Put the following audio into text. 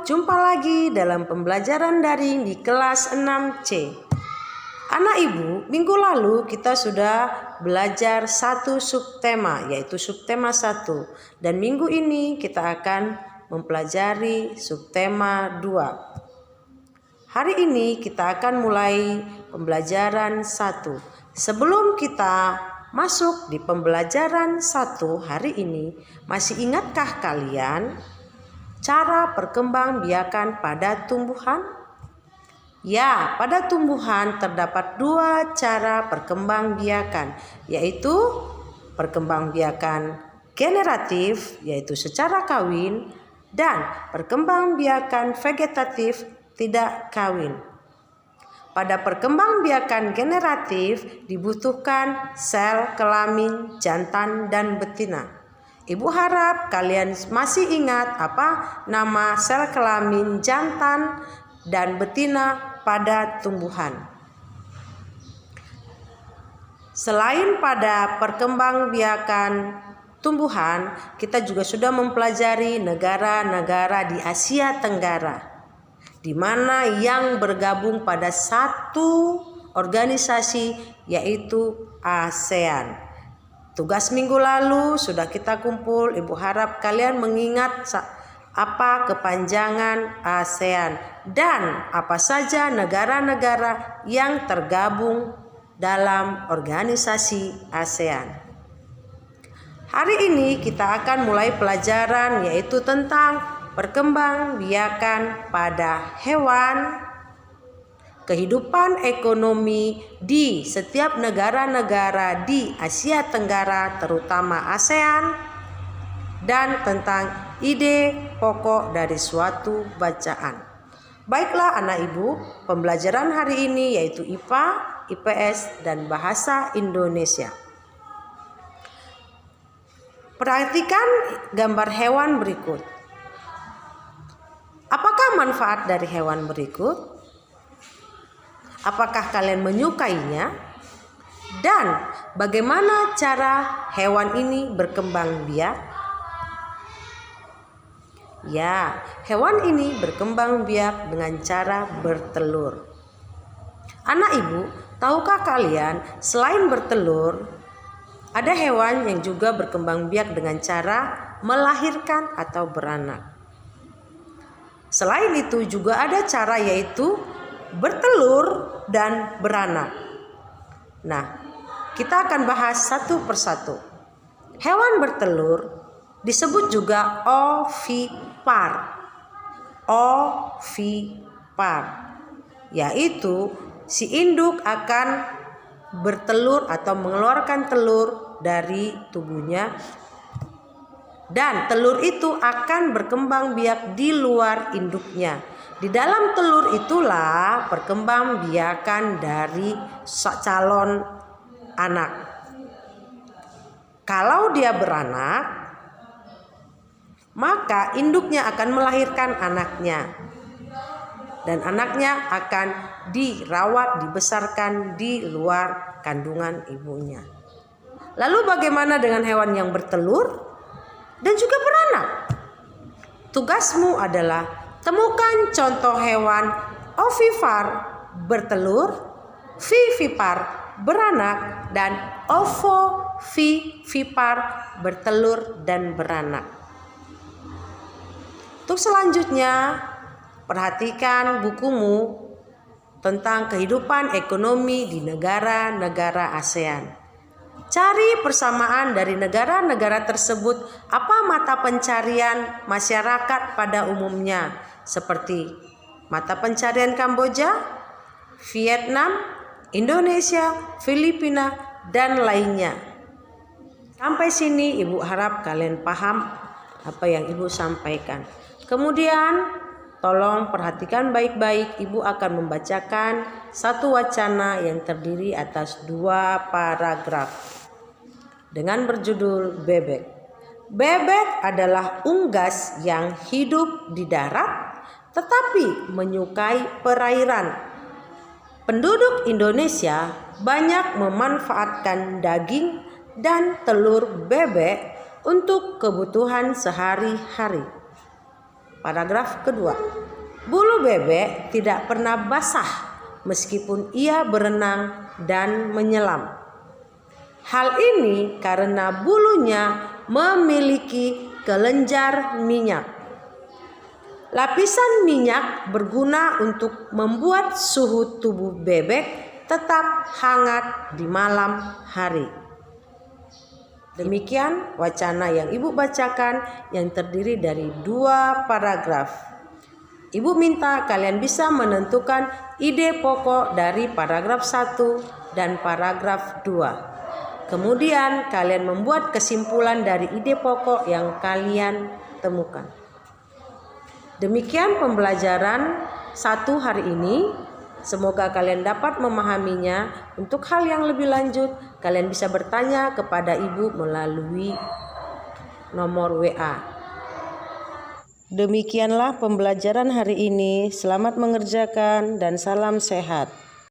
jumpa lagi dalam pembelajaran daring di kelas 6C. Anak Ibu, minggu lalu kita sudah belajar satu subtema, yaitu subtema 1. Dan minggu ini kita akan mempelajari subtema 2. Hari ini kita akan mulai pembelajaran 1. Sebelum kita masuk di pembelajaran 1 hari ini, masih ingatkah kalian cara perkembangbiakan pada tumbuhan? Ya, pada tumbuhan terdapat 2 cara perkembangbiakan, yaitu perkembangbiakan generatif, yaitu secara kawin, dan perkembangbiakan vegetatif, tidak kawin. Pada perkembangbiakan generatif dibutuhkan sel kelamin jantan dan betina. Ibu harap kalian masih ingat apa nama sel kelamin jantan dan betina pada tumbuhan. Selain pada perkembangbiakan tumbuhan, kita juga sudah mempelajari negara-negara di Asia Tenggara, di mana yang bergabung pada satu organisasi, yaitu ASEAN. Tugas minggu lalu sudah kita kumpul. Ibu harap kalian mengingat apa kepanjangan ASEAN dan apa saja negara-negara yang tergabung dalam organisasi ASEAN. Hari ini kita akan mulai pelajaran, yaitu tentang perkembangbiakan pada hewan, kehidupan ekonomi di setiap negara-negara di Asia Tenggara, terutama ASEAN, dan tentang ide pokok dari suatu bacaan. Baiklah anak ibu, pembelajaran hari ini yaitu IPA, IPS, dan Bahasa Indonesia. Perhatikan gambar hewan berikut. Apakah manfaat dari hewan berikut? Apakah kalian menyukainya? Dan bagaimana cara hewan ini berkembang biak? Ya, hewan ini berkembang biak dengan cara bertelur. Anak ibu, tahukah kalian selain bertelur, ada hewan yang juga berkembang biak dengan cara melahirkan atau beranak. Selain itu juga ada cara, yaitu bertelur dan beranak. Nah, kita akan bahas satu persatu. Hewan bertelur disebut juga ovipar. Ovipar, yaitu si induk akan bertelur atau mengeluarkan telur dari tubuhnya, dan telur itu akan berkembang biak di luar induknya. Di dalam telur itulah perkembangbiakan dari calon anak. Kalau dia beranak, maka induknya akan melahirkan anaknya, dan anaknya akan dirawat, dibesarkan di luar kandungan ibunya. Lalu bagaimana dengan hewan yang bertelur dan juga beranak? Tugasmu adalah temukan contoh hewan ovipar bertelur, vivipar beranak, dan ovovivipar bertelur dan beranak. Untuk selanjutnya, perhatikan bukumu tentang kehidupan ekonomi di negara-negara ASEAN. Cari persamaan dari negara-negara tersebut, apa mata pencarian masyarakat pada umumnya, seperti mata pencarian Kamboja, Vietnam, Indonesia, Filipina, dan lainnya. Sampai sini ibu harap kalian paham apa yang ibu sampaikan. Kemudian tolong perhatikan baik-baik, ibu akan membacakan satu wacana yang terdiri atas 2 paragraf dengan berjudul bebek. Bebek adalah unggas yang hidup di darat tetapi menyukai perairan. Penduduk Indonesia banyak memanfaatkan daging dan telur bebek untuk kebutuhan sehari-hari. Paragraf kedua. Bulu bebek tidak pernah basah meskipun ia berenang dan menyelam. Hal ini karena bulunya memiliki kelenjar minyak. Lapisan minyak berguna untuk membuat suhu tubuh bebek tetap hangat di malam hari. Demikian wacana yang Ibu bacakan yang terdiri dari 2 paragraf. Ibu minta kalian bisa menentukan ide pokok dari paragraf 1 dan paragraf 2. Kemudian kalian membuat kesimpulan dari ide pokok yang kalian temukan. Demikian pembelajaran 1 hari ini. Semoga kalian dapat memahaminya. Untuk hal yang lebih lanjut, kalian bisa bertanya kepada Ibu melalui nomor WA. Demikianlah pembelajaran hari ini. Selamat mengerjakan dan salam sehat.